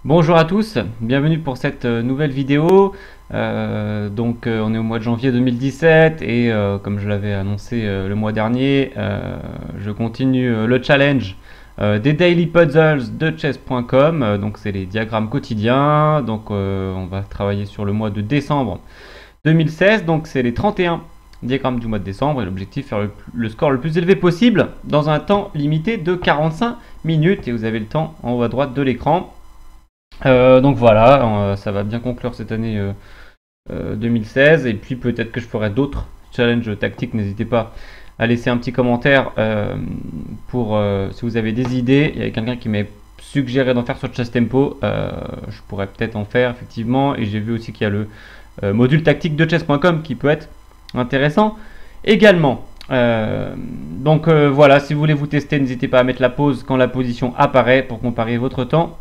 Bonjour à tous, bienvenue pour cette nouvelle vidéo. On est au mois de janvier 2017 et comme je l'avais annoncé le mois dernier, je continue le challenge des Daily Puzzles de chess.com. Donc c'est les diagrammes quotidiens. On va travailler sur le mois de décembre 2016. Donc c'est les 31 diagrammes du mois de décembre et l'objectif faire le score le plus élevé possible dans un temps limité de 45 minutes. Et vous avez le temps en haut à droite de l'écran. Donc voilà, ça va bien conclure cette année 2016 et puis peut-être que je ferai d'autres challenges tactiques. N'hésitez pas à laisser un petit commentaire si vous avez des idées. Il y a quelqu'un qui m'a suggéré d'en faire sur Chess Tempo. Je pourrais peut-être en faire effectivement, et j'ai vu aussi qu'il y a le module tactique de chess.com qui peut être intéressant également. Voilà, si vous voulez vous tester, n'hésitez pas à mettre la pause quand la position apparaît pour comparer votre temps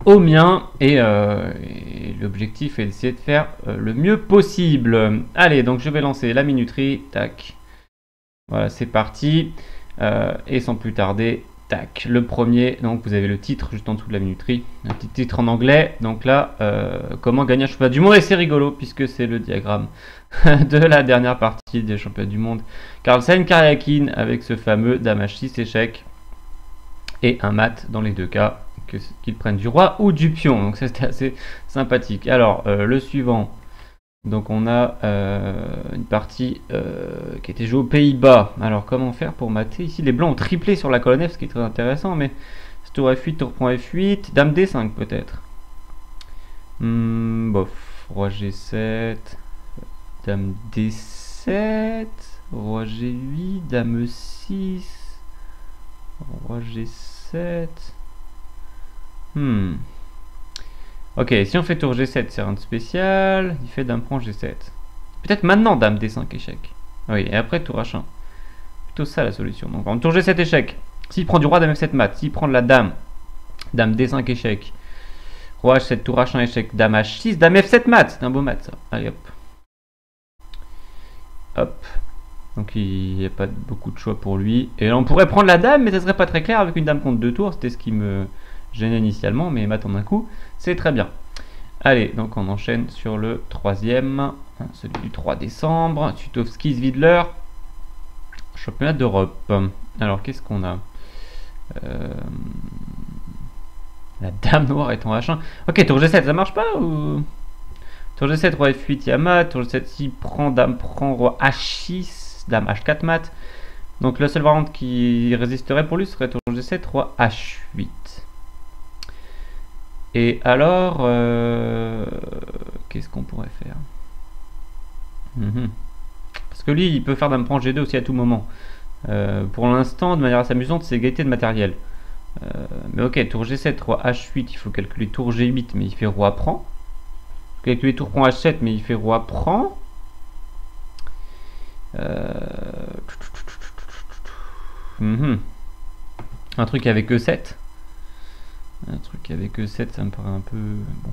au mien et l'objectif est d'essayer de faire le mieux possible. Allez, donc je vais lancer la minuterie, tac, voilà, c'est parti. Et sans plus tarder, tac, le premier, donc vous avez le titre juste en dessous de la minuterie, un petit titre en anglais. Donc là, comment gagner un championnat du monde, et c'est rigolo puisque c'est le diagramme de la dernière partie des championnats du monde Carlsen Karyakin avec ce fameux dame h6 échec et un mat dans les deux cas, qu'ils prennent du roi ou du pion. Donc c'était assez sympathique. Alors le suivant, donc on a une partie qui a été jouée aux Pays-Bas. Alors comment faire pour mater ici? Les blancs ont triplé sur la colonne F, ce qui est très intéressant, mais tour F8, tour prend F8, dame D5 peut-être. Bof, roi G7, dame D7, roi G8, dame E6, roi G7. Ok, si on fait tour G7, c'est rien de spécial. Il fait dame prend G7. Peut-être maintenant dame D5 échec. Oui, et après tour H1. Plutôt ça la solution. Donc en tour G7 échec. S'il prend du roi dame F7 mat, s'il prend de la dame, dame D5 échec. Roi H7, tour H1 échec, dame H6, dame F7 mat. C'est un beau mat ça. Allez hop. Hop. Donc il n'y a pas beaucoup de choix pour lui. Et là, on pourrait prendre la dame, mais ça serait pas très clair avec une dame contre deux tours. C'était ce qui me gênait initialement, mais mat en un coup, c'est très bien. Allez, donc on enchaîne sur le troisième, celui du 3 décembre. Sutovski-Zwiedler, championnat d'Europe. Alors qu'est-ce qu'on a? La dame noire est en H1. Ok, tour G7, ça marche pas ou... Tour G7, roi F8, il y a mat. Tour G7, s'il prend, dame prend, roi H6, dame H4 mat. Donc la seule variante qui résisterait pour lui serait tour G7, roi H8. Et alors, qu'est-ce qu'on pourrait faire? Parce que lui, il peut faire dame prend G2 aussi à tout moment. Pour l'instant, de manière assez amusante, c'est égalité de matériel. Mais ok, tour G7, roi H8, il faut calculer tour G8, mais il fait roi prend. Calculer tour prend H7, mais il fait roi prend. Un truc avec E7. Un truc avec E7, ça me paraît un peu... Bon.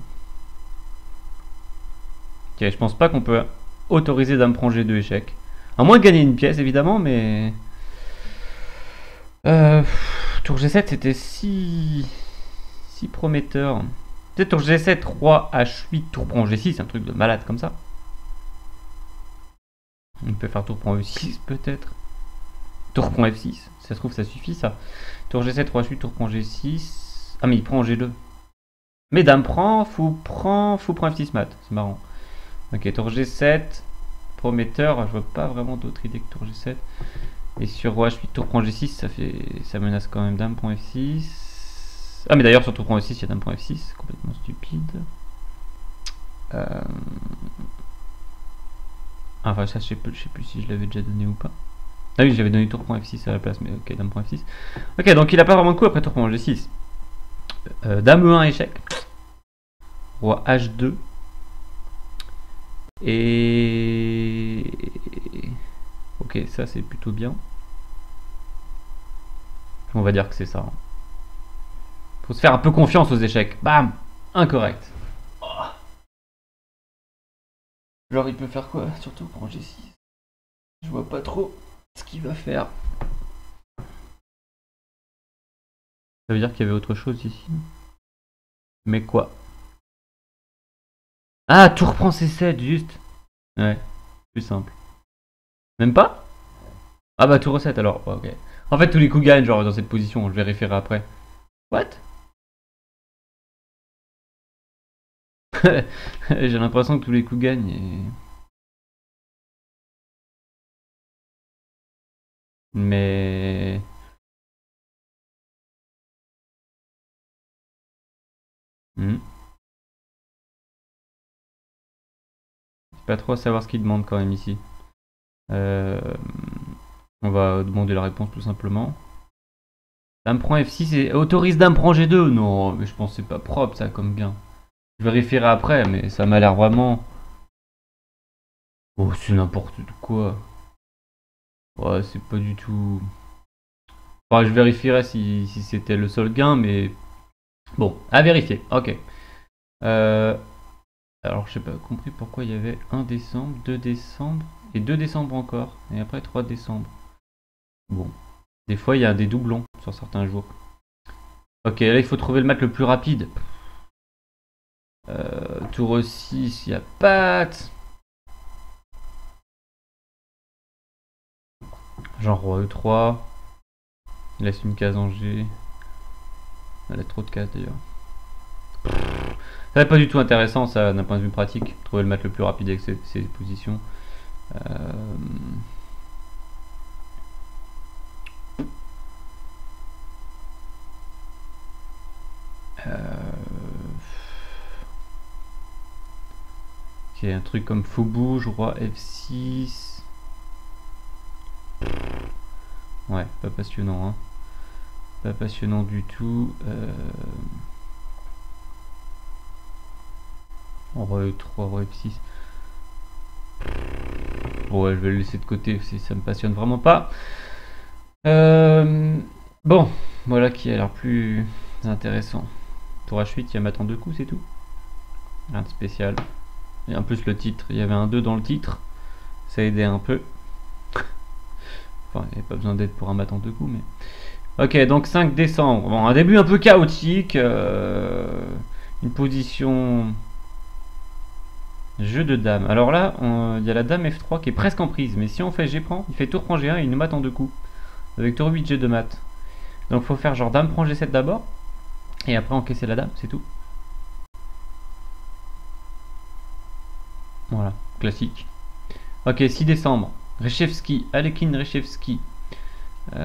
Ok, je pense pas qu'on peut autoriser dame prend G2 échec. À moins de gagner une pièce, évidemment, mais... tour G7, c'était si prometteur. Peut-être tour G7, roi H8, tour prend G6, un truc de malade comme ça. On peut faire tour prend E6, peut-être. Tour prend F6, si ça se trouve, ça suffit, ça. Tour G7, roi H8, tour prend G6... Ah mais il prend G2. Mais dame prend, fou prend F6 mat. C'est marrant. Ok, tour G7. Prometteur. Je vois pas vraiment d'autres idées que tour G7. Et sur roi H8, tour prend G6, ça menace quand même dame prend F6. Ah mais d'ailleurs sur tour prend F6, il y a dame prend F6. C'est complètement stupide. Enfin ça je sais plus si je l'avais déjà donné ou pas. Ah oui, j'avais donné tour prend F6 à la place, mais ok, dame prend F6. Ok, donc il a pas vraiment de coup après tour prend G6. Dame E1 échec. Roi H2. Et... Ok, ça c'est plutôt bien. On va dire que c'est ça. Faut se faire un peu confiance aux échecs. Bam! Incorrect. Oh. Genre il peut faire quoi? Surtout pour G6. Je vois pas trop ce qu'il va faire. Ça veut dire qu'il y avait autre chose ici. Mais quoi? Ah, tout reprend C7, juste. Ouais, plus simple. Même pas? Ah bah, tout recette alors. Ouais, ok. En fait, tous les coups gagnent, genre, dans cette position. Je vérifierai après. What? J'ai l'impression que tous les coups gagnent. Mais... Hmm. C'est pas trop à savoir ce qu'il demande quand même ici. Euh, On va demander la réponse tout simplement. Dame prend F6 et autorise Dame prend G2. Non, mais je pense que c'est pas propre ça comme gain. Je vérifierai après, mais ça m'a l'air vraiment... Oh, c'est n'importe quoi. Ouais, c'est pas du tout... Enfin, je vérifierai si c'était le seul gain, mais... Bon, à vérifier. Ok. Euh, Alors, je sais pas compris pourquoi il y avait 1 décembre, 2 décembre, et 2 décembre encore, et après 3 décembre. Bon. Des fois, il y a des doublons sur certains jours. Ok, là, il faut trouver le mat le plus rapide. Tour 6, il y a patte. Genre roi E3. Il laisse une case en G. Il laisse trop de cases d'ailleurs. Ça n'est pas du tout intéressant ça d'un point de vue pratique. Trouver le mat le plus rapide avec ces positions. Euh... Ok, un truc comme faux bouge, roi F6. Ouais, pas passionnant, hein. Pas passionnant du tout. Roi E3, roi F6. Ouais, je vais le laisser de côté, ça me passionne vraiment pas. Bon, voilà qui a l'air plus intéressant. Tour H8, il y a mat en 2 coups, c'est tout. Rien de spécial. Et en plus, le titre, il y avait un 2 dans le titre. Ça aidait un peu. Enfin, il n'y avait pas besoin d'aide pour un mat en 2 coups, mais... Ok, donc 5 décembre. Bon, un début un peu chaotique. Une position... Jeu de dame. Alors là, il y a la dame F3 qui est presque en prise. Mais si on fait G prend, il fait tour prend G1 et il nous mat en 2 coups. Avec tour 8 G2 mat. Donc faut faire genre dame prend G7 d'abord. Et après encaisser la dame, c'est tout. Voilà, classique. Ok, 6 décembre. Reshevski, Alekhine Reshevski. Les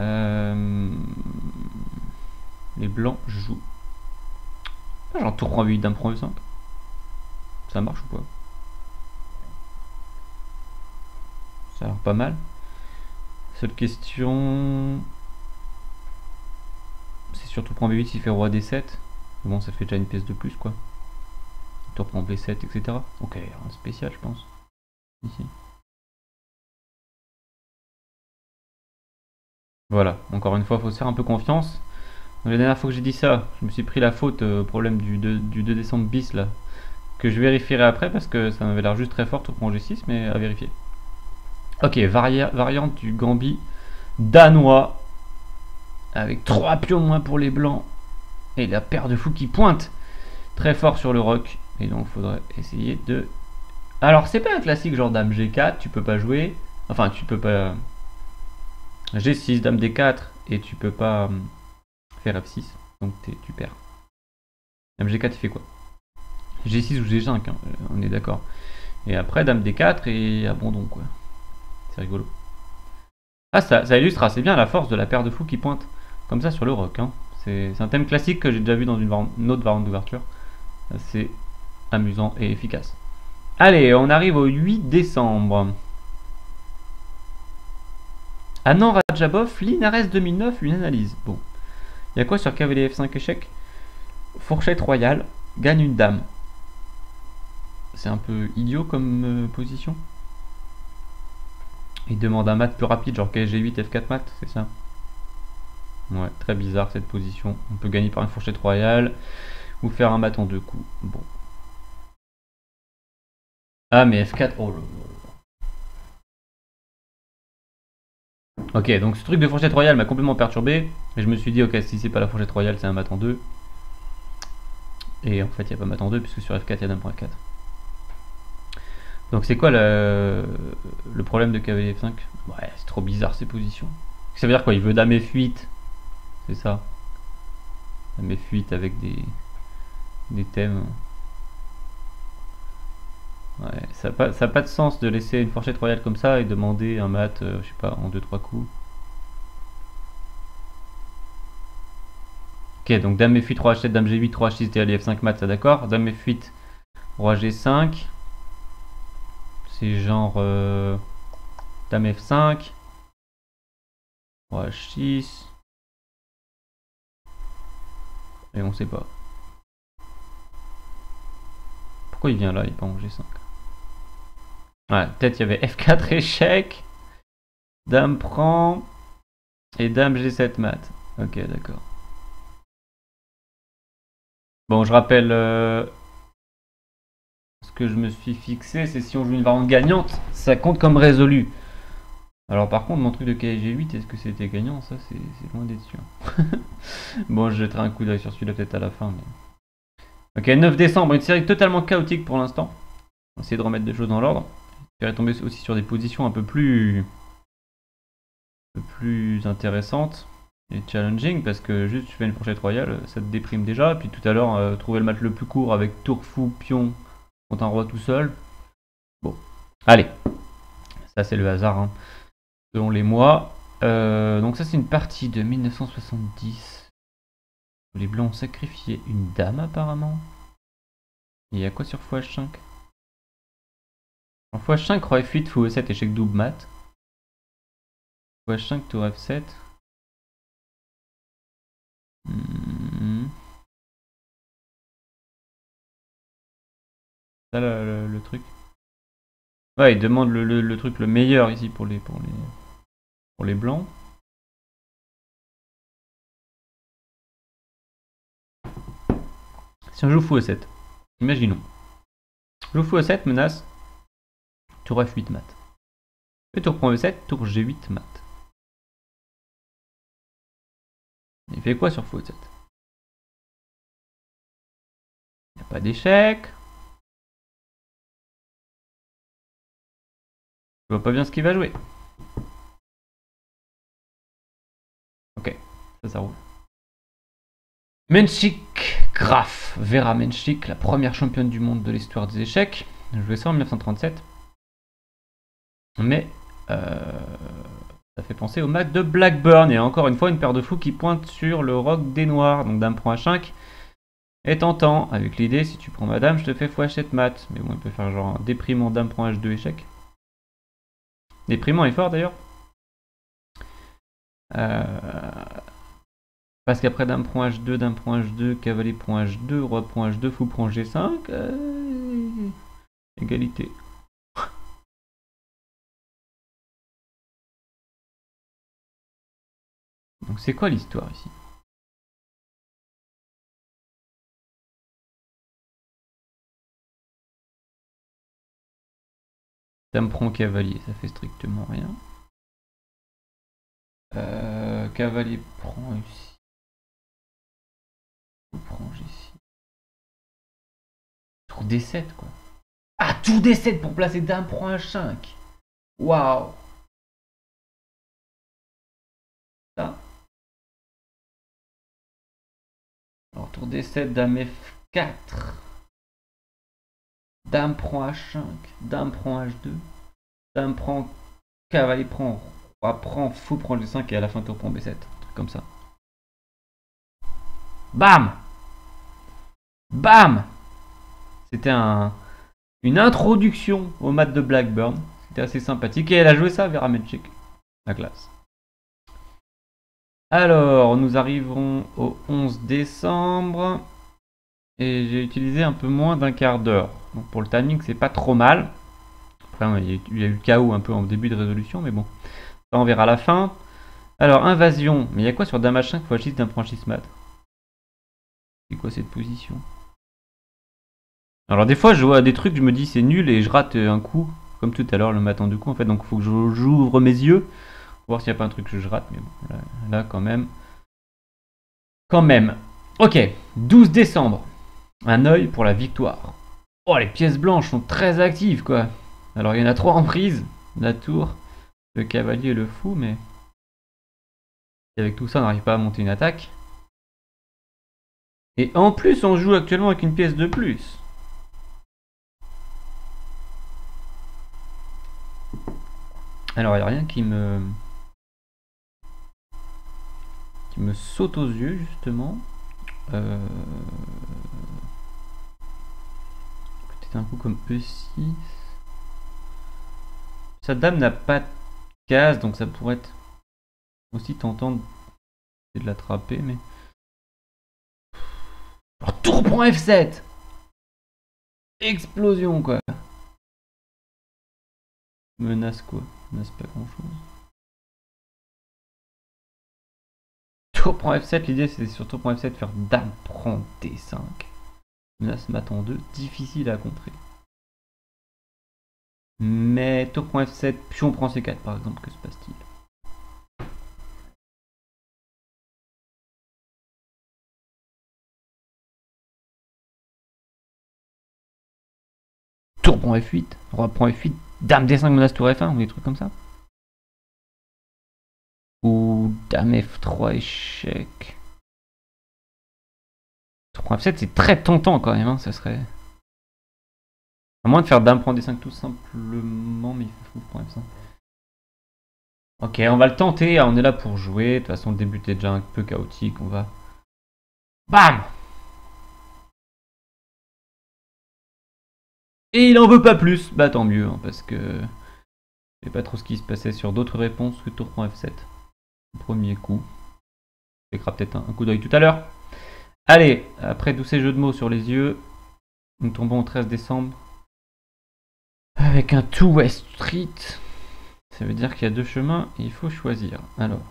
blancs jouent. Ah, genre tour prend 8, dame prend E5. Ça marche ou pas? Ça a l'air pas mal. Seule question... C'est surtout prend B8 s'il fait roi D7. Bon, ça fait déjà une pièce de plus, quoi. Tour prend B7, etc. Ok, un spécial, je pense. Ici. Voilà, encore une fois, il faut se faire un peu confiance. La dernière fois que j'ai dit ça, je me suis pris la faute au problème du 2 décembre bis, là. Que je vérifierai après, parce que ça m'avait l'air juste très fort, tour prend G6, mais à vérifier. Ok, variante du Gambit danois. Avec 3 pions de moins pour les blancs. Et la paire de fous qui pointe très fort sur le roc. Et donc il faudrait essayer de... Alors c'est pas un classique genre dame G4, tu peux pas jouer. Enfin tu peux pas... G6, dame D4, et tu peux pas faire F6. Donc tu perds. Dame G4 il fait quoi? G6 ou G5, hein, on est d'accord. Et après dame D4 et abandon quoi. C'est rigolo. Ah ça illustre assez bien la force de la paire de fous qui pointe. Comme ça sur le roc. Hein. C'est un thème classique que j'ai déjà vu dans une autre variante d'ouverture. C'est amusant et efficace. Allez, on arrive au 8 décembre. Anand Rajabov, Linares 2009, une analyse. Bon. Il y a quoi sur cavalier F5 échec? Fourchette royale, gagne une dame. C'est un peu idiot comme position. Il demande un mat plus rapide, genre KG8, F4 mat, c'est ça? Ouais, très bizarre cette position. On peut gagner par une fourchette royale ou faire un mat en 2 coups. Bon. Ah, mais F4, oh là là. Ok, donc ce truc de fourchette royale m'a complètement perturbé. Et je me suis dit, ok, si c'est pas la fourchette royale, c'est un mat en 2. Et en fait, il n'y a pas mat en 2 puisque sur F4, il y a dame point 4. Donc c'est quoi le problème de cavalier F5? Ouais, c'est trop bizarre ces positions. Ça veut dire quoi? Il veut dame F8. C'est ça. Dame F8 avec des thèmes. Ouais, ça n'a pas de sens de laisser une fourchette royale comme ça et demander un mat, je sais pas, en 2-3 coups. Ok, donc dame F8, roi H7, dame G8, roi H6, DL F5 mat, ça d'accord. Dame F8, roi G5. C'est genre dame F5, roi H6. Et on sait pas. Pourquoi il vient là, il est pas en G5? Ouais, peut-être il y avait F4 échec, dame prend, et dame G7 mat. Ok, d'accord. Bon, je rappelle ce que je me suis fixé, c'est si on joue une variante gagnante, ça compte comme résolu. Alors par contre, mon truc de KG8, est-ce que c'était gagnant? Ça, c'est loin d'être sûr. Bon, je jetterai un coup d'œil sur celui-là peut-être à la fin. Mais... Ok, 9 décembre, une série totalement chaotique pour l'instant. On va essayer de remettre des choses dans l'ordre. J'espère tomber aussi sur des positions un peu plus intéressantes et challenging, parce que juste tu fais une fourchette royale, ça te déprime déjà. Puis tout à l'heure, trouver le match le plus court avec tour fou, pion contre un roi tout seul. Bon, allez, ça c'est le hasard, hein, selon les mois. Donc ça c'est une partie de 1970. Les blancs ont sacrifié une dame apparemment. Et il y a quoi sur fou H5? En fou H5, roi F8, fou E7, échec double mat. Fou H5, tour F7. Ça le truc. Ouais, il demande le truc le meilleur ici pour les blancs. Si on joue fou E7, imaginons. Joue fou E7, menace. Tour F8 mat. Et tour prend E7, tour G8 mat. Il fait quoi sur fou E7? Il n'y a pas d'échec. Je vois pas bien ce qu'il va jouer. Ok, ça roule. Menchik Graf, Vera Menchik, la première championne du monde de l'histoire des échecs. Je jouais ça en 1937. Mais ça fait penser au mat de Blackburn. Et encore une fois, une paire de fous qui pointe sur le roc des noirs. Donc dame prend H5 est tentant. Avec l'idée, si tu prends ma dame, je te fais fou H7 mat. Mais bon, il peut faire genre un déprimant dame prend H2 échec. Déprimant est fort d'ailleurs. Parce qu'après dame prend H2, cavalier prend H2, roi prend H2, fou prend G5. Égalité. Donc c'est quoi l'histoire ici? Dame prend cavalier, ça fait strictement rien. Cavalier prend ici. Prend G6. Tour D7 quoi. Ah, tour D7 pour placer dame prend H5. Waouh. Ça. Alors tour D7, dame F4. Dame prend H5. Dame prend H2. Dame prend cavalier prend. Roi prend, fou prend G5 et à la fin tour prend B7. Un truc comme ça. Bam. Bam. C'était une introduction au mat de Blackburn. C'était assez sympathique. Et elle a joué ça, Vera Menchik. La classe. Alors, nous arriverons au 11 décembre. Et j'ai utilisé un peu moins d'un quart d'heure. Donc pour le timing, c'est pas trop mal. Après, il y a eu le chaos un peu en début de résolution, mais bon. Ça, on verra à la fin. Alors, invasion. Mais il y a quoi sur dame H5 x 6 d'un franchise mat? C'est quoi cette position? Alors des fois je vois des trucs, je me dis c'est nul et je rate un coup, comme tout à l'heure le matin du coup en fait, donc il faut que j'ouvre mes yeux, pour voir s'il n'y a pas un truc que je rate, mais bon, là quand même. Quand même. Ok, 12 décembre. Un œil pour la victoire. Oh, les pièces blanches sont très actives, quoi. Alors, il y en a 3 en prise. La tour, le cavalier et le fou, mais... Et avec tout ça, on n'arrive pas à monter une attaque. Et en plus, on joue actuellement avec une pièce de plus. Alors, il n'y a rien qui me saute aux yeux, justement. Peut-être un coup comme E6. Sa dame n'a pas de case, donc ça pourrait être aussi tentant de l'attraper, mais... Alors, tour pour F7. Explosion, quoi. Menace quoi? Menace pas grand chose. Tour prend F7, l'idée c'est sur tour prend F7 faire dame prend D5. Menace mat en 2, difficile à contrer. Mais tour prend F7, pion prend C4 par exemple, que se passe-t-il? Tour prend F8, roi prend F8, dame D5 menace tour F1 ou des trucs comme ça. Ou dame F3 échec. Tour prend F7 c'est très tentant quand même, hein, ça serait... À moins de faire dame prend D5 tout simplement, mais il faut prendre F5. Ok, on va le tenter, on est là pour jouer. De toute façon, le début est déjà un peu chaotique, on va... BAM! Et il en veut pas plus, bah tant mieux, hein, parce que... Je sais pas trop ce qui se passait sur d'autres réponses que tour prend F7. Premier coup. On fera peut-être un coup d'œil tout à l'heure. Allez, après tous ces jeux de mots sur les yeux, nous tombons au 13 décembre. Avec un 2 West Street. Ça veut dire qu'il y a 2 chemins et il faut choisir. Alors.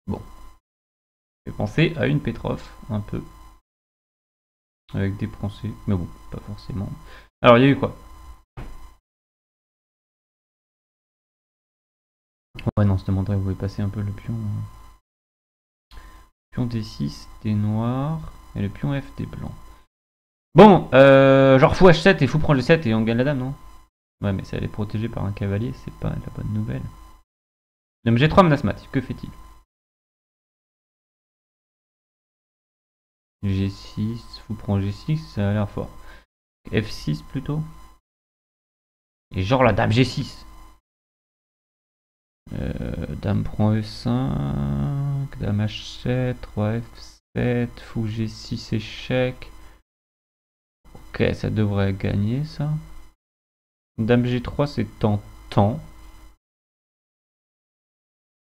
Bon. Je vais penser à une Petrov, un peu. Avec des Français, mais bon, pas forcément. Alors, il y a eu quoi? Ouais, non, on se demanderait où vous pouvez passer un peu le pion. Pion D6 des noirs et le pion F des blancs. Bon, genre fou H7 et fou prend G7 et on gagne la dame, non? Ouais, mais ça elle est protégée par un cavalier, c'est pas la bonne nouvelle. Dame G3 menace mat, que fait-il? G6, fou prend G6, ça a l'air fort. F6 plutôt? Et genre la dame G6. Dame prend E5, dame H7, roi F7, fou G6 échec. Ok, ça devrait gagner ça. Dame G3 c'est tentant.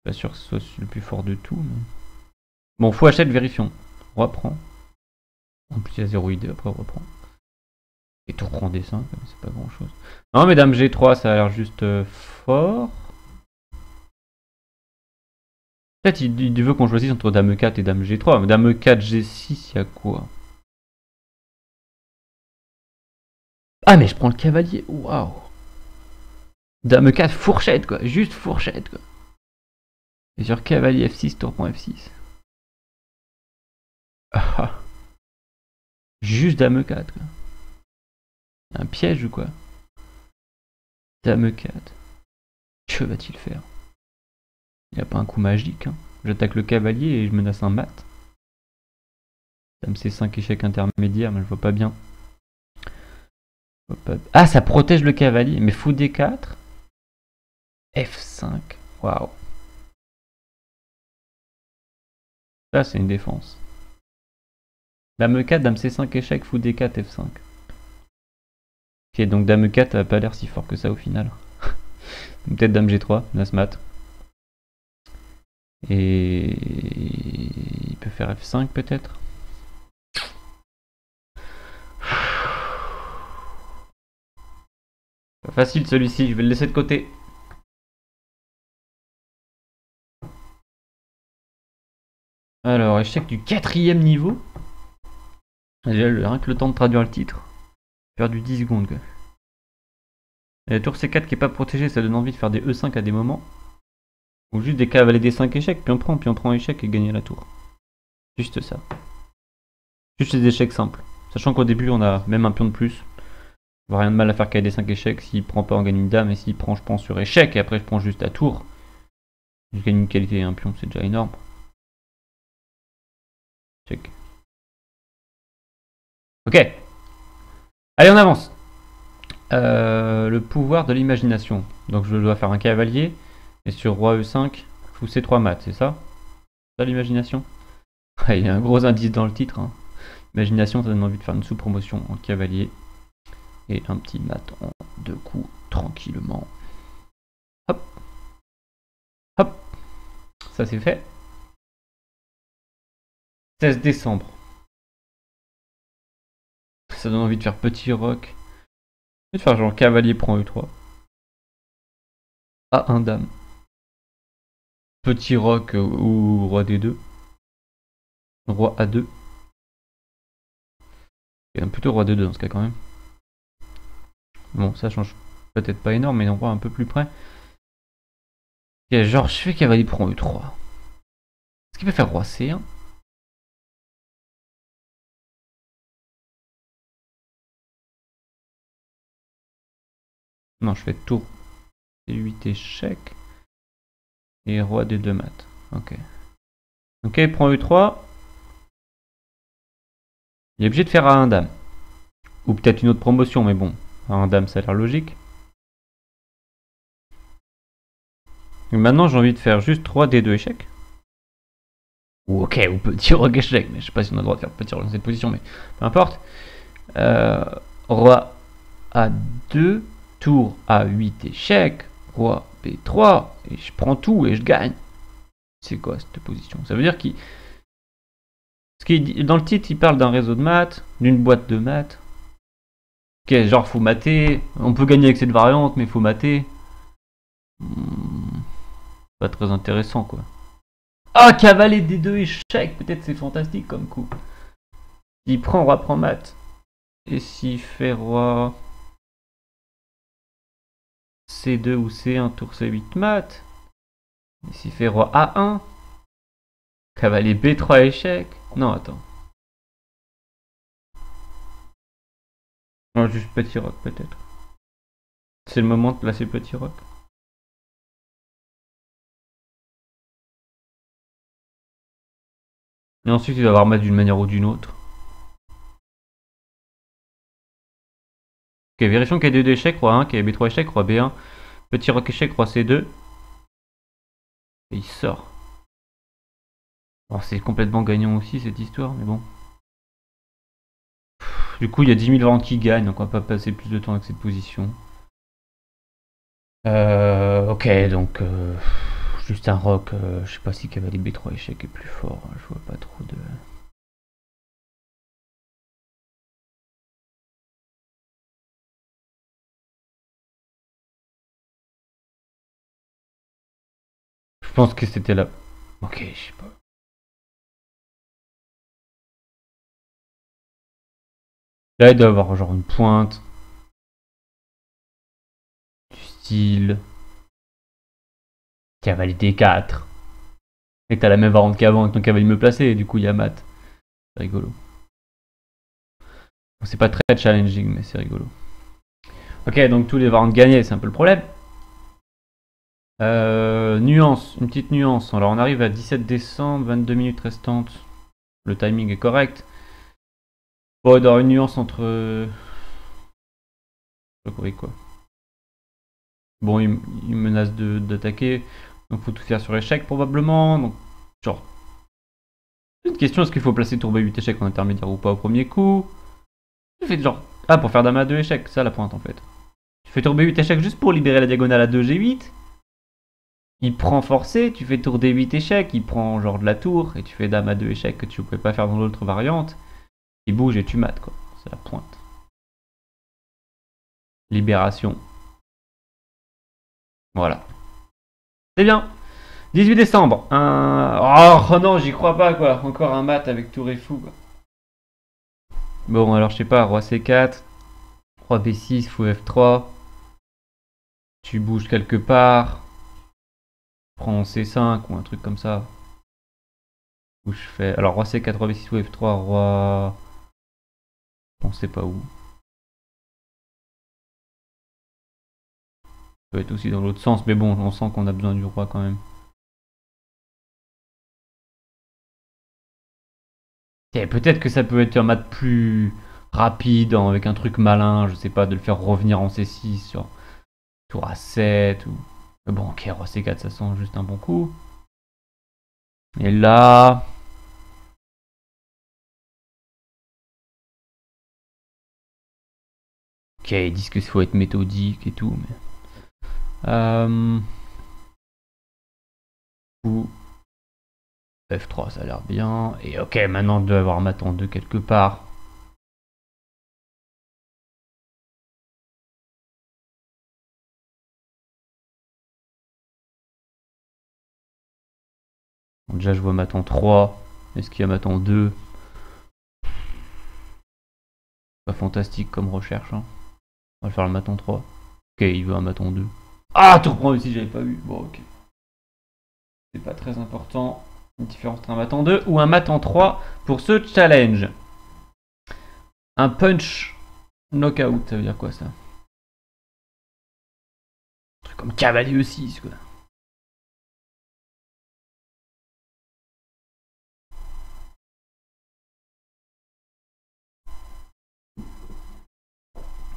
Pas sûr que ce soit le plus fort de tout. Mais... Bon, fou H7, vérifions. Roi prend. En plus il y a 0 idée, après on reprend. Et tour prend D5, c'est pas grand chose. Non mais dame G3 ça a l'air juste fort. Peut-être il veut qu'on choisisse entre dame E4 et dame G3. Mais dame E4, G6, il y a quoi? Ah mais je prends le cavalier, waouh! Dame E4, fourchette quoi, juste fourchette quoi. Et sur cavalier F6, tour prend F6. Ah, juste dame E4 quoi. Un piège ou quoi? Dame E4. Que va-t-il faire? Il n'y a pas un coup magique, hein. J'attaque le cavalier et je menace un mat. Dame C5 échec intermédiaire, mais je vois pas bien. Ah, ça protège le cavalier, mais fou D4. F5, waouh. Ça c'est une défense. Dame E4, dame C5 échec, fou D4, F5. Ok, donc dame E4 a pas l'air si fort que ça au final. Peut-être dame G3, menace mat. Et il peut faire F5 peut-être. Pas facile celui-ci, je vais le laisser de côté. Alors, échec du 4ème niveau. Déjà, rien que le temps de traduire le titre. J'ai perdu 10 secondes quoi. Et la tour C4 qui est pas protégée, ça donne envie de faire des E5 à des moments. Ou juste des cavaliers D5 échecs, puis on prend échec et gagner la tour. Juste ça. Juste les échecs simples. Sachant qu'au début, on a même un pion de plus. On va rien de mal à faire KD 5 échecs. S'il prend pas, on gagne une dame. Et s'il prend, je prends sur échec. Et après, je prends juste à tour. Je gagne une qualité et un pion, c'est déjà énorme. Check. Ok. Allez, on avance. Le pouvoir de l'imagination. Donc je dois faire un cavalier. Et sur roi E5, fou C3 mat, c'est ça? Ça l'imagination? Il y a un gros indice dans le titre. Hein. Imagination, ça donne envie de faire une sous-promotion en cavalier. Et un petit mat en 2 coups, tranquillement. Hop. Hop. Ça c'est fait. 16 décembre. Ça donne envie de faire petit roc. Je vais faire genre cavalier prend E3. A1 dame. Petit roc ou roi D2. Roi A2. Et plutôt roi D2 dans ce cas quand même. Bon, ça change peut-être pas énorme, mais on voit un peu plus près. Et genre, je fais cavalier prend E3. Est-ce qu'il peut faire roi C1? Non, je fais tour C8 échec. Et roi D2 mat. Ok. Ok, il prend E3. Il est obligé de faire A1 dame. Ou peut-être une autre promotion, mais bon. A1 dame, ça a l'air logique. Et maintenant, j'ai envie de faire juste roi D2 échec. Ou ok, ou petit roc échec. Mais je sais pas si on a le droit de faire petit roc dans cette position, mais peu importe. Roi A2, tour A8 échec, roi B3, et je prends tout et je gagne. C'est quoi cette position? Ça veut dire qu'il... Dans le titre, il parle d'un réseau de maths, d'une boîte de maths. Ok, genre faut mater, on peut gagner avec cette variante, mais faut mater. Pas très intéressant quoi. Ah, cavalier D2 échec, peut-être c'est fantastique comme coup. Il prend roi prend mat. Et s'il fait roi C2 ou C1 tour C8 mat. Et s'il fait roi A1. Cavalier B3 échec. Non, attends. Non, juste petit roc peut-être. C'est le moment de placer petit roc. Et ensuite il va avoir mat d'une manière ou d'une autre. Ok, vérifions qu'il y a D2 échec, roi 1, qu'il y a B3 échec, roi B1. Petit roc échec, roi C2. Et il sort. Alors c'est complètement gagnant aussi cette histoire, mais bon. Du coup, il y a 10 000 variantes qui gagnent, donc on va pas passer plus de temps avec cette position. Ok, donc juste un roc. Je sais pas si cavalier B3 échec est plus fort. Je vois pas trop de. Je pense que c'était là. Ok, je sais pas. Là, il doit avoir genre une pointe. Du style. Cavalier D4. Et t'as la même variante qu'avant avec ton cavalier me placé, et du coup, il y a mat. C'est rigolo. Bon, c'est pas très challenging, mais c'est rigolo. Ok, donc tous les variantes gagnées, c'est un peu le problème. Nuance, une petite nuance. Alors, on arrive à 17 décembre, 22 minutes restantes. Le timing est correct. Bon, il doit y avoir une nuance entre. Quoi. Bon, il menace d'attaquer. Donc, faut tout faire sur échec probablement. Donc, genre. Une question, est-ce qu'il faut placer tour B8 échec en intermédiaire ou pas au premier coup? Tu fais genre. Ah, pour faire dame à 2 échec, ça la pointe en fait. Tu fais tour B8 échec juste pour libérer la diagonale à 2 G8. Il prend forcé, tu fais tour D8 échec, il prend genre de la tour, et tu fais dame à 2 échec que tu pouvais pas faire dans l'autre variante. Il bouge et tu mates quoi. C'est la pointe. Libération. Voilà. C'est bien. 18 décembre. Oh non, j'y crois pas quoi. Encore un mat avec tour et fou quoi. Bon, alors je sais pas, roi C4, roi B6, fou F3. Tu bouges quelque part. Prends C5 ou un truc comme ça. Où je fais. Alors roi C4, roi B6, fou F3, roi. On sait pas où. Ça peut être aussi dans l'autre sens, mais bon, on sent qu'on a besoin du roi quand même. Et peut-être que ça peut être un mat plus rapide, avec un truc malin, je sais pas, de le faire revenir en C6 sur tour A7 ou. Mais bon, ok, roi C4, ça sent juste un bon coup. Et là. Ok, ils disent qu'il faut être méthodique et tout, mais. Ou F3, ça a l'air bien. Et ok, maintenant on doit avoir mat en 2 quelque part. Bon, déjà, je vois mat en 3. Est-ce qu'il y a mat en 2? Pas fantastique comme recherche. Hein. On va faire le mat en 3. Ok, il veut un mat en 2. Ah, tu reprends aussi, j'avais pas vu. Bon, ok. C'est pas très important. Une différence entre un mat en 2 ou un mat en 3 pour ce challenge. Un punch knockout, ça veut dire quoi ça? Un truc comme cavalier 6 quoi.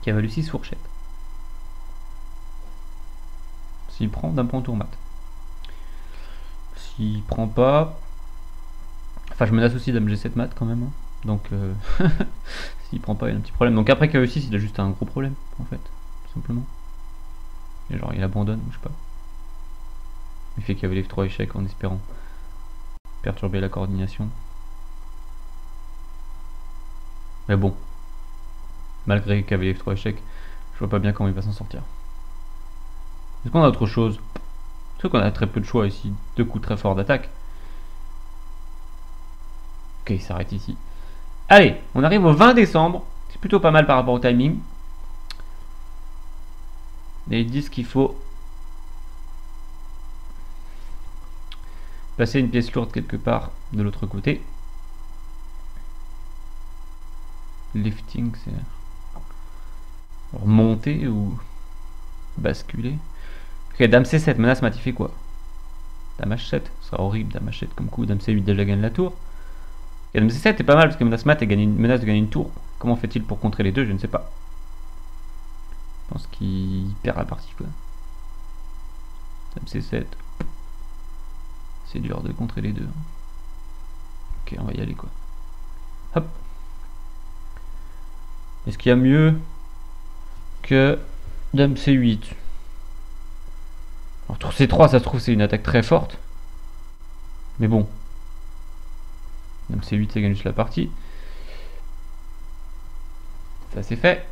Cavalier 6 fourchette. S'il prend, d'un point tour mat. S'il prend pas. Enfin, je menace aussi dame G7 mat quand même. Hein. Donc, s'il prend pas, il y a un petit problème. Donc, après cavalier 6, il a juste un gros problème en fait. Tout simplement. Et genre, il abandonne, je sais pas. Il fait cavalier F3 échec en espérant perturber la coordination. Mais bon, malgré cavalier F3 échec, je vois pas bien comment il va s'en sortir. Est-ce qu'on a autre chose? Je trouve qu'on a très peu de choix ici. Deux coups très forts d'attaque. Ok, il s'arrête ici. Allez, on arrive au 20 décembre. C'est plutôt pas mal par rapport au timing. Et ils disent qu'il faut placer une pièce lourde quelque part de l'autre côté. Lifting, c'est monter ou basculer. Ok, dame C7, menace mat, il fait quoi? Dame H7, ce sera horrible, dame H7 comme coup, dame C8 déjà gagne la tour. Et dame C7 est pas mal parce que menace mat menace de gagner une tour. Comment fait-il pour contrer les deux? Je ne sais pas. Je pense qu'il perd la partie quoi. Dame C7. C'est dur de contrer les deux. Ok, on va y aller quoi. Hop. Est-ce qu'il y a mieux que dame C8? Alors, tour C3, ça se trouve, c'est une attaque très forte. Mais bon. Dame C8, ça gagne juste la partie. Ça c'est fait.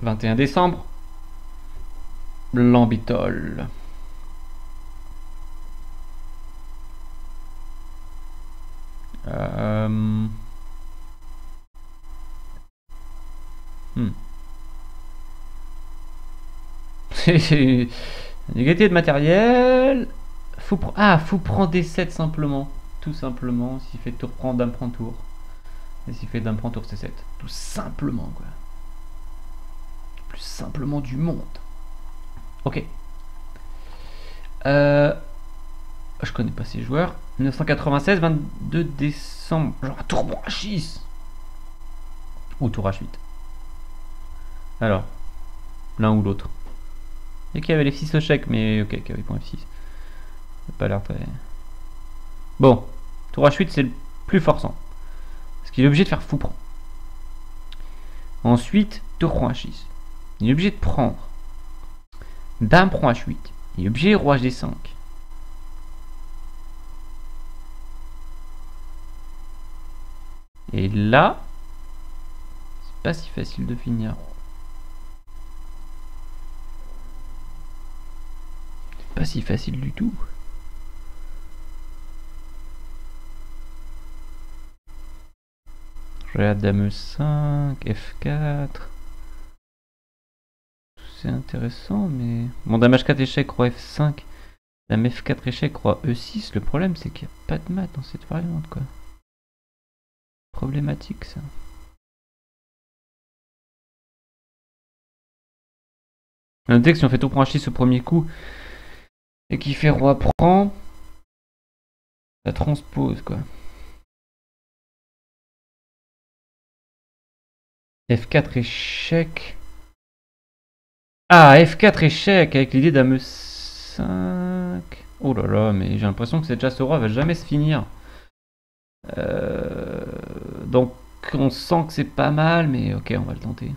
21 décembre. L'ambitol. Négativité de matériel. Faut prendre des 7 simplement. Tout simplement. S'il fait tour prend, dame prend tour. Et s'il fait dame prend tour, c'est 7. Tout simplement quoi. Le plus simplement du monde. Ok. Je connais pas ces joueurs. 1996, 22 décembre. Genre un tour H6. Ou tour H8. Alors. L'un ou l'autre. Et qu'il y avait les 6 au chèque, mais ok, qu'il y avait point F6. Ça n'a pas l'air très. Bon. Tour H8, c'est le plus forçant. Parce qu'il est obligé de faire fou prend. Ensuite, tour prend H6. Il est obligé de prendre. Dame prend H8. Il est obligé roi G5. Et là, c'est pas si facile de finir. C'est pas si facile du tout. Je regarde dame E5, F4. C'est intéressant, mais... Bon, dame H4 échec, roi F5. Dame F4 échec, roi E6. Le problème, c'est qu'il n'y a pas de mat dans cette variante, quoi. Problématique, ça. Notez que si on fait tour prend H6 au premier coup et qu'il fait roi prend, ça transpose quoi. F4 échec. Ah, F4 échec avec l'idée dame 5. Oh là là, mais j'ai l'impression que cette chasse au roi va jamais se finir. Donc on sent que c'est pas mal, mais ok, on va le tenter.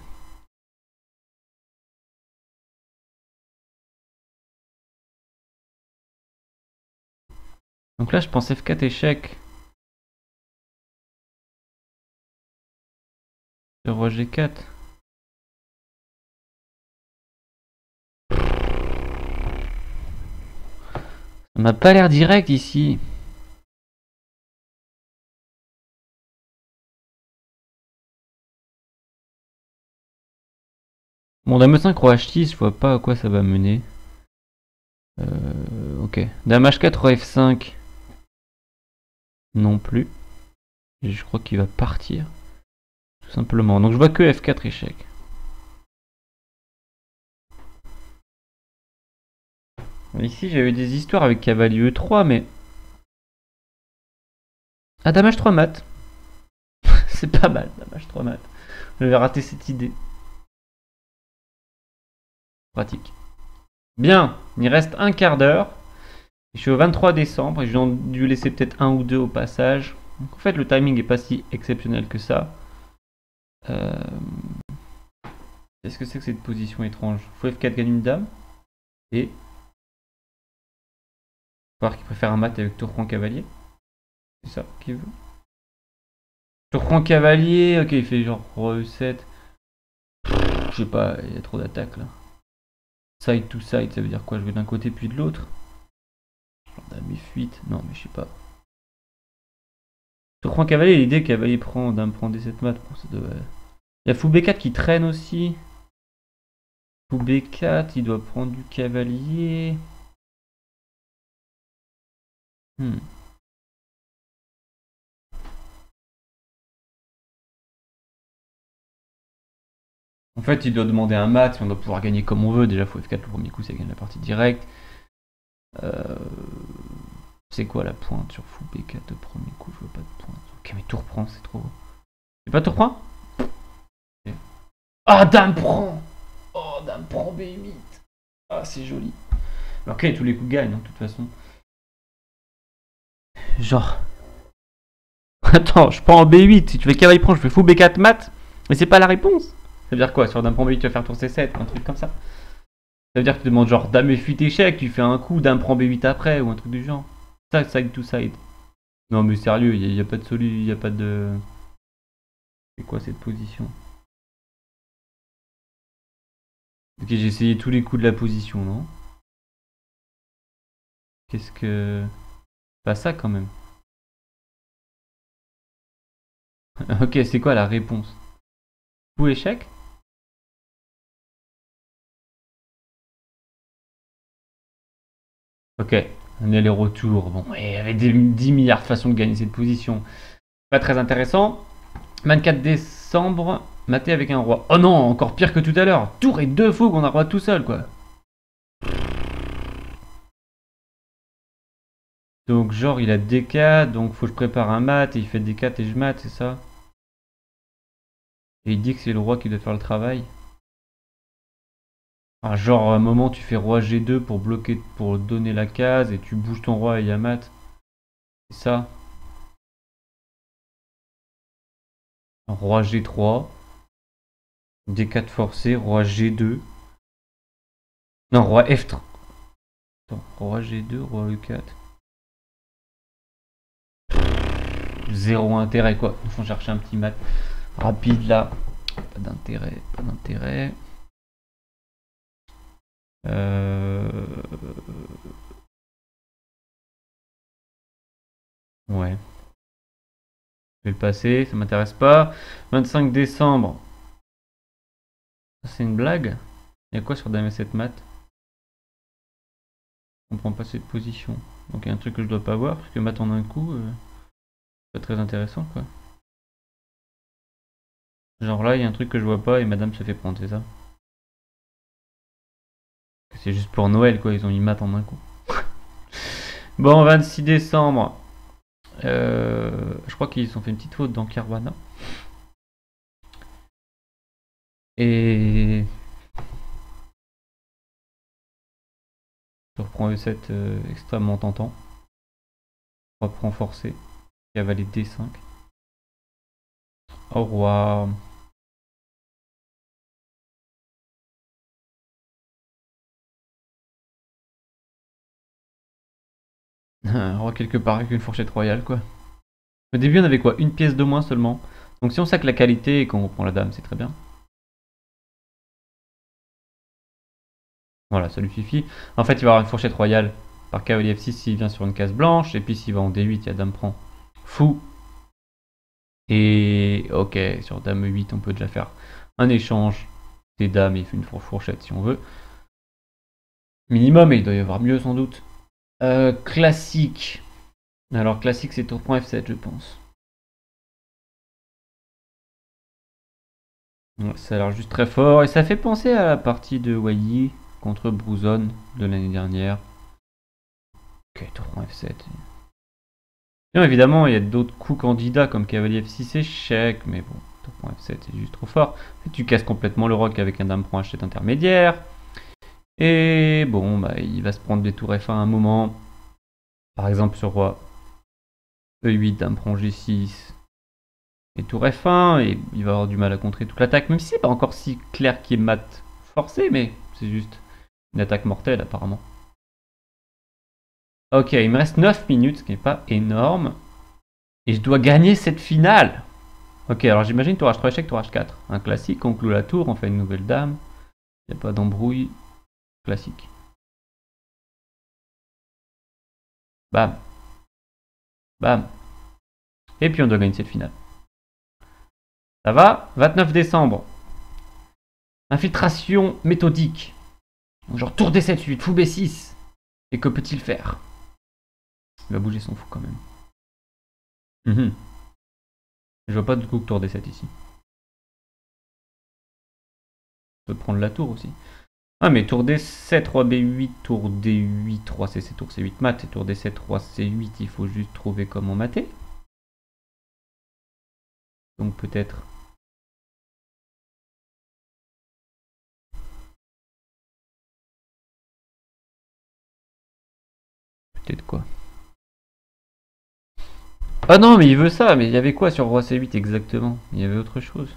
Donc là, je pense F4 échec. Le roi G4. Ça m'a pas l'air direct ici. Bon, dame 5 roi H6, je vois pas à quoi ça va mener. Ok. Dame H4 roi F5. Non plus. Je crois qu'il va partir. Tout simplement. Donc je vois que F4 échec. Ici, j'avais eu des histoires avec cavalier E3, mais... Ah, dame H3 mat. C'est pas mal, dame H3 mat. Je vais rater cette idée. Pratique. Bien, il reste un quart d'heure. Je suis au 23 décembre et j'ai dû laisser peut-être un ou deux au passage. Donc en fait, le timing n'est pas si exceptionnel que ça. Qu'est-ce que c'est que cette position étrange? Fou F4 gagne une dame. Et... voir qu'il préfère un mat avec tour prend cavalier. C'est ça qu'il veut. Tour prend cavalier. Ok, il fait genre roi E7. Je sais pas, il y a trop d'attaques là. Side to side, ça veut dire quoi? Je vais d'un côté puis de l'autre. Genre dame F8. Non, mais je sais pas. Tour prend cavalier, l'idée cavalier prend, dame prend D7 mat. Bon, ça devrait... Il y a fou B4 qui traîne aussi. Fou B4, il doit prendre du cavalier. En fait, il doit demander un mat, on doit pouvoir gagner comme on veut. Déjà, fou F4 le premier coup, ça gagne la partie directe. C'est quoi la pointe sur fou B4 le premier coup? Je vois pas de pointe. Ok, mais tour prend, c'est trop. C'est pas tour prend? Ah, dame prend! Oh, dame prend B8. Ah, c'est joli. Ok, tous les coups gagnent, de toute façon. Genre. Attends, je prends en B8. Si tu fais cavalier prend, je fais fou B4 mat. Mais c'est pas la réponse. Ça veut dire quoi? Sur dame prend B8, tu vas faire tour C7 ou un truc comme ça? Ça veut dire que tu demandes genre dame F8 échec, tu fais un coup, dame prend B8 après ou un truc du genre. Ça, side to side. Non mais sérieux, y a pas de solution, y a pas de... C'est quoi cette position? Ok, j'ai essayé tous les coups de la position, non? Qu'est-ce que... Pas ça quand même. Ok, c'est quoi la réponse? Coup échec? Ok, un aller-retour. Bon, il y avait 10 milliards de façons de gagner cette position. Pas très intéressant. 24 décembre, maté avec un roi. Oh non, encore pire que tout à l'heure. Tour et deux fous qu'on a roi tout seul, quoi. Donc genre il a D4, donc faut que je prépare un mat, et il fait D4 et je mat, c'est ça? Et il dit que c'est le roi qui doit faire le travail. Ah, genre à un moment tu fais roi G2 pour bloquer, pour donner la case, et tu bouges ton roi et il y a mat. C'est ça? Roi G3, D4 forcé, roi G2. Non, roi F3. Attends, roi G2, roi E4. Zéro intérêt quoi. Il faut chercher un petit mat rapide là. Pas d'intérêt, pas d'intérêt. Ouais. Je vais le passer, ça m'intéresse pas. 25 décembre. C'est une blague? Il y a quoi sur Dame 7 mat? Je comprends pas cette position. Donc il y a un truc que je dois pas voir, parce que mat en un coup, pas très intéressant quoi. Genre là, il y a un truc que je vois pas et madame se fait prendre, c'est ça? c'est juste pour Noël, quoi. Ils ont mis mat en un coup. Bon, 26 décembre. Je crois qu'ils ont fait une petite faute dans Caruana. Et je reprends E7 extrêmement tentant. On reprend forcé. Cavalier D5. Au roi. Un roi quelque part avec une fourchette royale, quoi. Au début, on avait quoi? Une pièce de moins seulement. Donc si on sac la qualité et qu'on reprend la dame, c'est très bien. Voilà, ça lui suffit. En fait, il va avoir une fourchette royale par cavalier F6 s'il vient sur une case blanche. Et puis s'il va en D8, il y a dame prend fou. Et ok, sur dame E8, on peut déjà faire un échange des dames et une fourchette si on veut. Minimum, et il doit y avoir mieux sans doute. Classique. Alors classique, c'est tour F7, je pense. Ouais, ça a l'air juste très fort. Et ça fait penser à la partie de Wai contre Brouzon de l'année dernière. Ok, tour F7. Bien évidemment, il y a d'autres coups candidats comme cavalier F6 échec, mais bon, tour F7 c'est juste trop fort. Tu casses complètement le roc avec un dame prend H7 intermédiaire. Et bon, bah, il va se prendre des tours F1 à un moment. Par exemple sur roi E8, dame prend G6 et tour F1, et il va avoir du mal à contrer toute l'attaque, même si c'est pas encore si clair qu'il est mat forcé, mais c'est juste une attaque mortelle apparemment. Ok, il me reste 9 minutes, ce qui n'est pas énorme. Et je dois gagner cette finale. Ok, alors j'imagine tour H3 échec, tour H4. Un classique, on cloue la tour, on fait une nouvelle dame. Il n'y a pas d'embrouille. Classique. Bam. Bam. Et puis on doit gagner cette finale. Ça va? 29 décembre. Infiltration méthodique. Genre tour D7 suite, fou B6. Et que peut-il faire? Il va bouger son fou quand même. Je vois pas de coup que tour D7 ici. On peut prendre la tour aussi. Ah mais tour D7, roi B8, tour D8, roi C7, tour C8 mat, et tour D7, roi C8, il faut juste trouver comment mater. Donc peut-être... Peut-être quoi? Ah non mais il veut ça, mais il y avait quoi sur roi C8 exactement? Il y avait autre chose.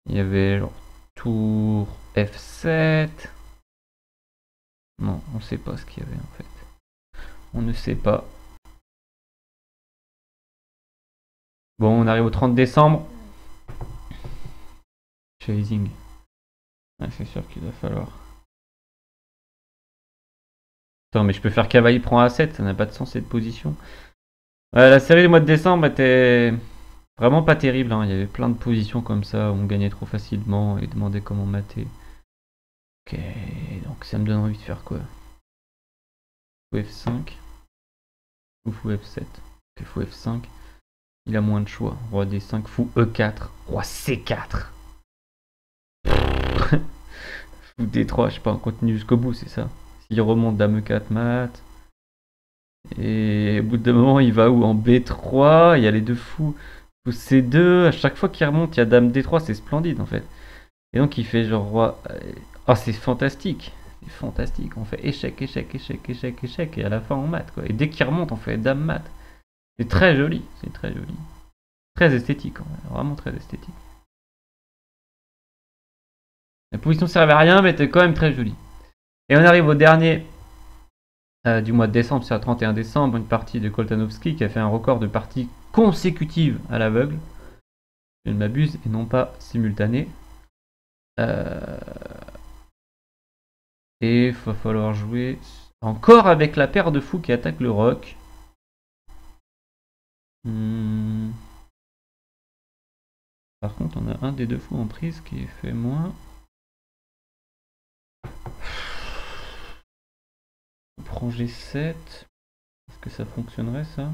Il y avait genre tour F7. Non, on sait pas ce qu'il y avait en fait. On ne sait pas. Bon, on arrive au 30 décembre. Chasing. Ouais, c'est sûr qu'il va falloir. Attends, mais je peux faire cavalier prend A7, ça n'a pas de sens cette position. La série du mois de décembre était vraiment pas terrible, hein. Il y avait plein de positions comme ça où on gagnait trop facilement et demandait comment mater. Ok, donc ça me donne envie de faire quoi? Fou F5 ou fou F7? Ok, fou F5. Il a moins de choix. Roi D5, fou E4, roi C4. Fou D3, je sais pas, on continue jusqu'au bout, c'est ça. S'il remonte dame E4 mat. Et au bout d'un moment, il va où? En B3, il y a les deux fous. Fou C2, à chaque fois qu'il remonte, il y a dame D3, c'est splendide en fait. Et donc il fait genre roi. Oh, c'est fantastique! C'est fantastique. On fait échec, échec, échec, échec, échec, et à la fin on mate quoi. Et dès qu'il remonte, on fait dame mat. C'est très joli, c'est très joli. Très esthétique, en fait. Vraiment très esthétique. La position servait à rien, mais était quand même très jolie. Et on arrive au dernier du mois de décembre, c'est à 31 décembre, une partie de Koltanowski qui a fait un record de parties consécutives à l'aveugle. Je ne m'abuse, et non pas simultanées. Et il va falloir jouer encore avec la paire de fous qui attaque le roc. Par contre, on a un des deux fous en prise qui est fait moins. On prend G7. Est-ce que ça fonctionnerait ça?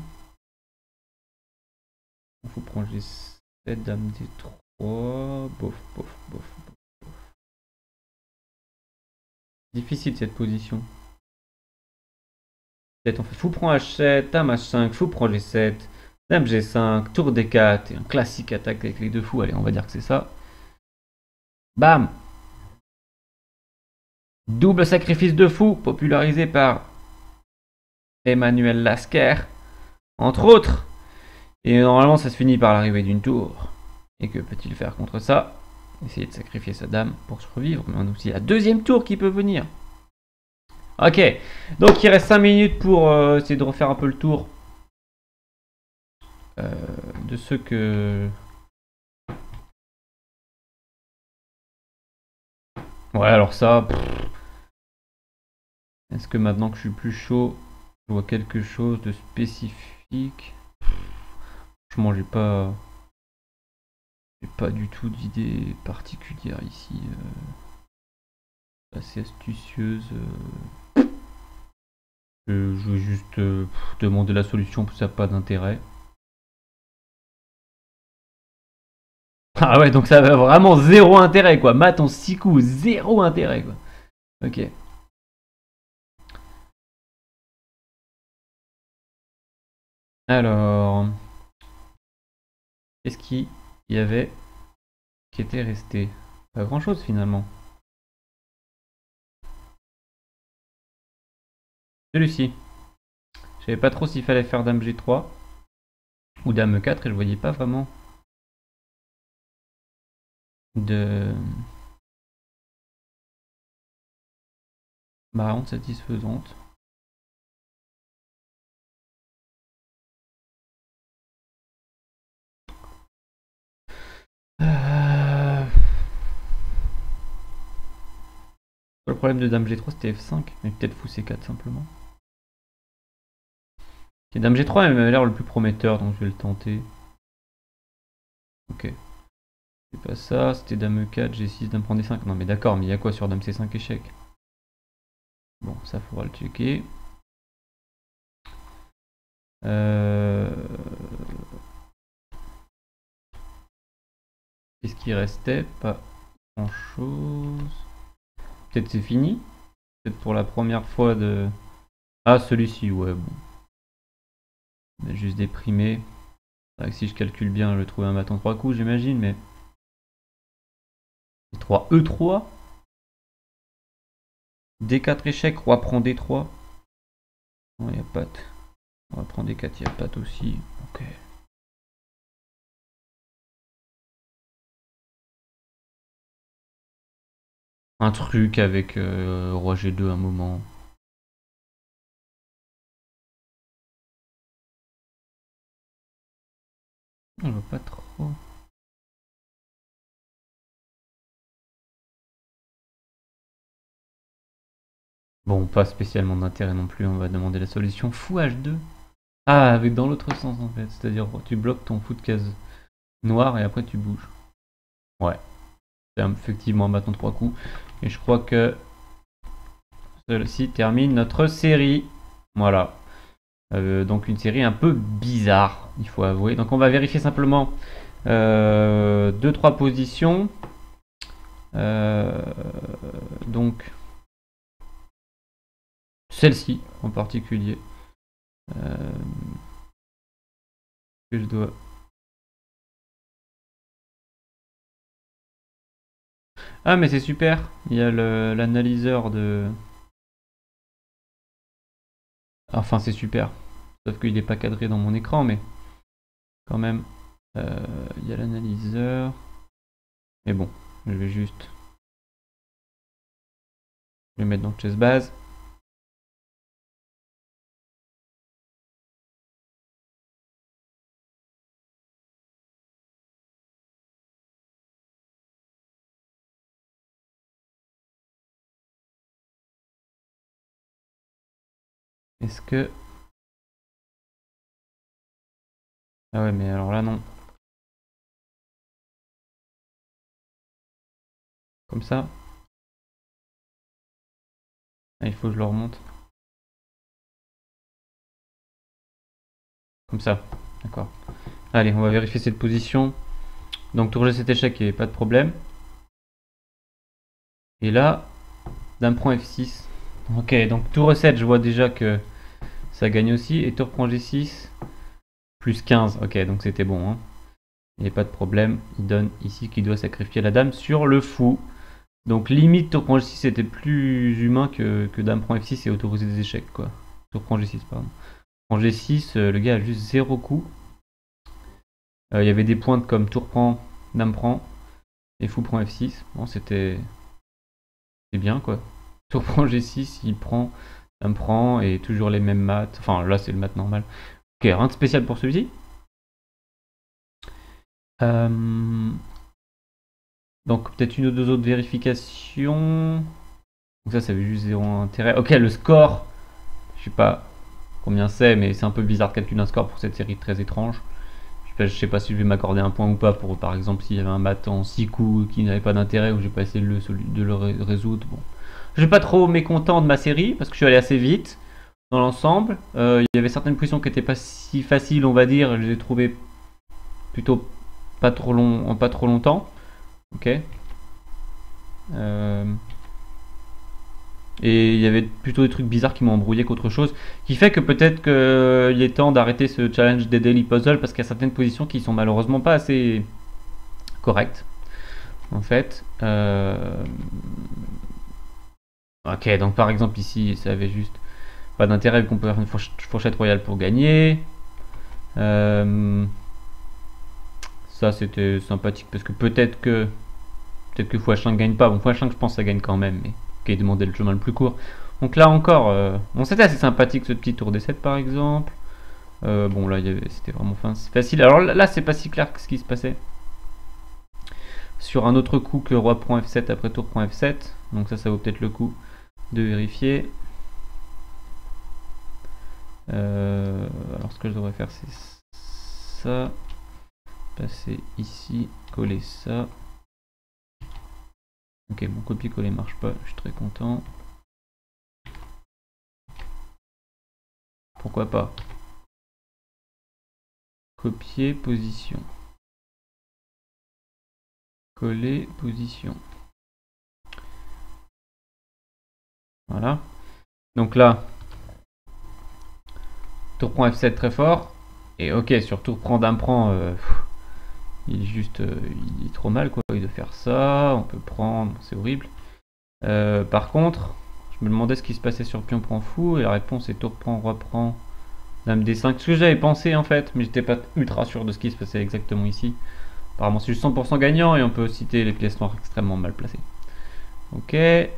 Il faut prendre G7, dame D3. Bof, bof, bof. Difficile cette position. Peut-être on fait fou prend H7, dame H5, fou prend G7, dame G5, tour D4 et un classique attaque avec les deux fous. Allez, on va dire que c'est ça. Bam! Double sacrifice de fou popularisé par Emmanuel Lasquer, entre autres. Et normalement, ça se finit par l'arrivée d'une tour. Et que peut-il faire contre ça? Essayer de sacrifier sa dame pour survivre. Mais on a aussi la deuxième tour qui peut venir. Ok, donc il reste 5 minutes pour essayer de refaire un peu le tour de ceux que... Ouais, alors ça... Est-ce que maintenant que je suis plus chaud, je vois quelque chose de spécifique? Franchement, j'ai pas du tout d'idée particulière ici. Assez astucieuse. Je vais juste demander la solution, ça n'a pas d'intérêt. Ah ouais, donc ça va vraiment zéro intérêt quoi. Mat en 6 coups, zéro intérêt quoi. Ok. Alors, qu'est-ce qu'il y avait qui était resté? Pas grand chose finalement. Celui-ci. Je savais pas trop s'il fallait faire dame G3 ou dame E4 et je voyais pas vraiment de variante satisfaisante. Le problème de dame G3 c'était F5, mais peut-être fou C4 simplement. Et dame G3 elle m'a l'air le plus prometteur donc je vais le tenter. Ok. C'est pas ça, c'était dame E4, G6, dame prend D5. Non mais d'accord, mais il y a quoi sur dame C5 échec? Bon, ça faudra le checker. Qu'est-ce qui restait? Pas grand chose. Peut-être c'est fini? Peut-être pour la première fois de... Ah, celui-ci, ouais, bon. On a juste déprimé. C'est vrai que si je calcule bien, je vais trouver un mat en 3 coups, j'imagine, mais... 3 E3. D4 échec, roi prend D3. Non, il n'y a pas de... On va prendre D4, il n'y a pas de aussi. Ok. Un truc avec roi G2 un moment. Je vois pas trop. Bon, pas spécialement d'intérêt non plus, on va demander la solution. Fou H2. Ah, avec dans l'autre sens en fait. C'est-à-dire tu bloques ton fou de case noire et après tu bouges. Ouais. C'est effectivement un bâton 3 coups. Et je crois que celle-ci termine notre série. Voilà. Donc une série un peu bizarre, il faut avouer. Donc on va vérifier simplement 2-3 positions. Donc celle-ci en particulier. Que je dois... Ah mais c'est super, il y a l'analyseur de... Enfin c'est super, sauf qu'il n'est pas cadré dans mon écran, mais quand même, il y a l'analyseur. Mais bon, je vais juste le mettre dans chess base. Est-ce que... Ah ouais mais alors là non. Comme ça. Ah, il faut que je le remonte. Comme ça, d'accord. Allez, on va vérifier cette position. Donc tour G7 échec, il n'y avait pas de problème. Et là, Dame prend F6. Ok, donc tour E7, je vois déjà que ça gagne aussi. Et tour prend G6. Plus 15. Ok, donc c'était bon. Hein. Il n'y a pas de problème. Il donne ici qu'il doit sacrifier la dame sur le fou. Donc limite tour prend G6 c'était plus humain que dame prend F6 et autoriser des échecs quoi. Tour prend G6 pardon. Prend G6, le gars a juste 0 coup. Il y avait des pointes comme tour prend, dame prend et fou prend F6. Bon c'était bien quoi. Tour prend G6, il prend, dame prend et toujours les mêmes maths. Enfin là c'est le mat normal. Ok, rien de spécial pour celui-ci. Donc peut-être une ou deux autres vérifications. Donc ça avait juste 0 intérêt. Ok, le score, je sais pas combien c'est, mais c'est un peu bizarre de calculer un score pour cette série très étrange. Je sais pas si je vais m'accorder un point ou pas pour, par exemple, s'il y avait un mat en 6 coups qui n'avait pas d'intérêt ou j'ai pas essayé de le résoudre. Bon. Je suis pas trop mécontent de ma série parce que je suis allé assez vite dans l'ensemble. Il y avait certaines positions qui n'étaient pas si faciles, on va dire. Je les ai trouvées plutôt pas trop long, en pas trop longtemps. Ok. Et il y avait plutôt des trucs bizarres qui m'ont embrouillé qu'autre chose. Qui fait que peut-être qu'il est temps d'arrêter ce challenge des daily puzzles parce qu'il y a certaines positions qui sont malheureusement pas assez correctes. En fait. Ok, donc par exemple ici, ça avait juste pas d'intérêt vu qu'on peut faire une fourchette royale pour gagner. Ça c'était sympathique parce que peut-être que x5 gagne pas. Bon, x5 je pense que ça gagne quand même, mais ok, demander le chemin le plus court. Donc là encore, bon c'était assez sympathique ce petit tour D7 par exemple. Bon là c'était vraiment facile. Alors là c'est pas si clair que ce qui se passait. Sur un autre coup que roi prend F7 après tour prend F7. Donc ça vaut peut-être le coup de vérifier. Alors ce que je devrais faire c'est ça. Passer ici, coller ça. Ok, mon copier-coller marche pas, je suis très content. Pourquoi pas? Copier, position. Coller, position. Voilà. Donc là, tour prend F7 très fort. Et ok, sur tour prend, dame prend, il est juste, il est trop mal quoi. Il doit faire ça, on peut prendre, c'est horrible. Par contre, je me demandais ce qui se passait sur pion prend fou. Et la réponse est tour prend, roi prend, dame D5. Ce que j'avais pensé en fait, mais j'étais pas ultra sûr de ce qui se passait exactement ici. Apparemment c'est juste 100% gagnant et on peut citer les pièces noires extrêmement mal placées. Ok. Et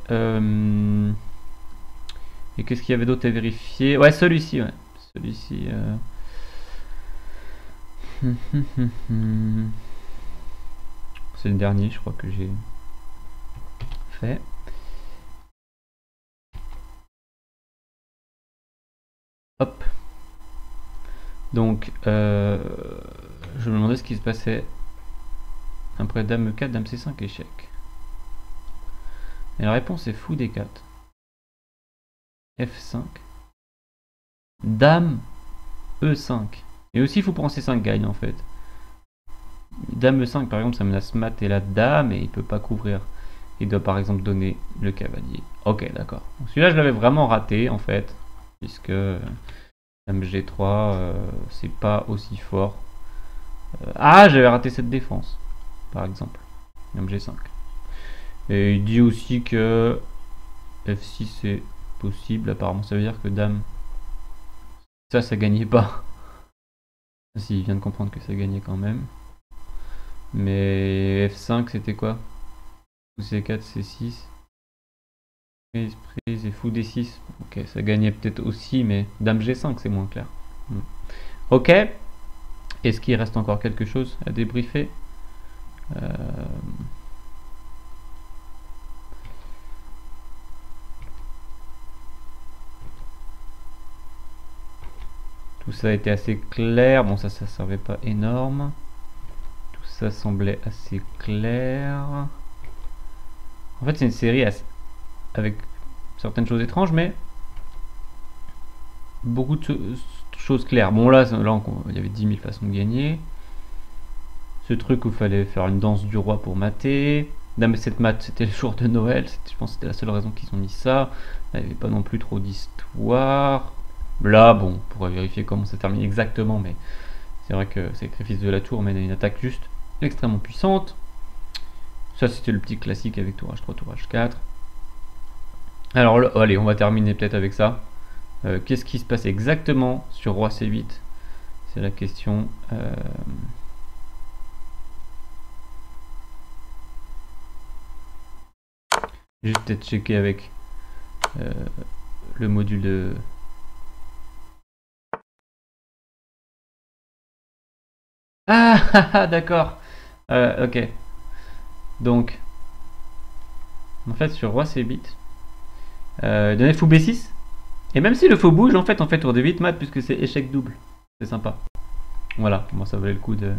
qu'est-ce qu'il y avait d'autre à vérifier? Ouais, celui-ci, ouais. Celui-ci. C'est le dernier, je crois que j'ai fait. Hop. Donc, je me demandais ce qui se passait après dame E4, dame C5, échec. Et la réponse est fou D4. F5. Dame E5. Et aussi fou prend C5 gagne en fait. Dame E5 par exemple ça menace mat et la dame et il peut pas couvrir. Il doit par exemple donner le cavalier. Ok d'accord. Celui-là je l'avais vraiment raté en fait. Puisque dame G3 c'est pas aussi fort. Ah j'avais raté cette défense. Par exemple. Dame G5. Et il dit aussi que F6 c'est possible. Apparemment ça veut dire que dame... Ça gagnait pas. Si, il vient de comprendre que ça gagnait quand même. Mais F5 c'était quoi? C4, C6. Prise et fou D6. Ok, ça gagnait peut-être aussi, mais dame G5 c'est moins clair. Ok. Est-ce qu'il reste encore quelque chose à débriefer? Tout ça a été assez clair. Bon, ça servait pas énorme. Tout ça semblait assez clair. En fait, c'est une série avec certaines choses étranges, mais beaucoup de choses claires. Bon, là il y avait 10 000 façons de gagner. Ce truc où il fallait faire une danse du roi pour mater. Dame et 7 mat, c'était le jour de Noël. Je pense que c'était la seule raison qu'ils ont mis ça. Il n'y avait pas non plus trop d'histoire. Là, bon, on pourrait vérifier comment ça termine exactement, mais c'est vrai que Sacrifice de la Tour mène à une attaque juste extrêmement puissante. Ça, c'était le petit classique avec tour H3, tour H4. Alors, allez, on va terminer peut-être avec ça. Qu'est-ce qui se passe exactement sur Roi C8? C'est la question. Juste peut-être checker avec le module de... Ah, d'accord. Ok. Donc, en fait, sur Roi C8, donner fou B6. Et même si le faux bouge, en fait, on fait tour de 8 mat puisque c'est échec double. C'est sympa. Voilà, moi ça valait le coup de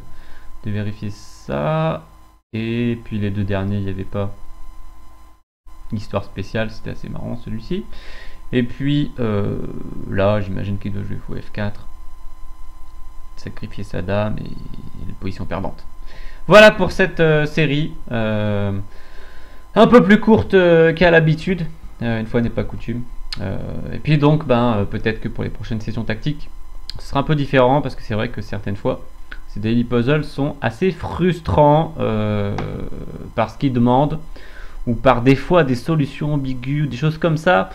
vérifier ça. Et puis les deux derniers, il n'y avait pas histoire spéciale, c'était assez marrant celui-ci. Et puis là, j'imagine qu'il doit jouer fou F4. Sacrifier sa dame et une position perdante. Voilà pour cette série. Un peu plus courte qu'à l'habitude. Une fois n'est pas coutume. Et puis donc, peut-être que pour les prochaines sessions tactiques, ce sera un peu différent parce que c'est vrai que certaines fois, ces daily puzzles sont assez frustrants par ce qu'ils demandent ou par des fois des solutions ambiguës, des choses comme ça.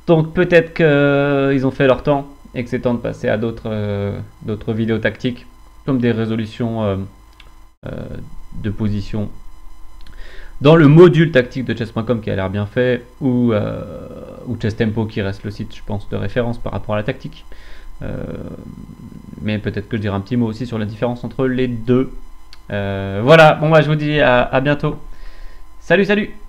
Donc peut-être qu'ils ont fait leur temps et que c'est temps de passer à d'autres vidéos tactiques comme des résolutions de position dans le module tactique de chess.com qui a l'air bien fait, ou Chess Tempo qui reste le site, je pense, de référence par rapport à la tactique. Mais peut-être que je dirai un petit mot aussi sur la différence entre les deux. Voilà, bon, je vous dis à bientôt. Salut, salut!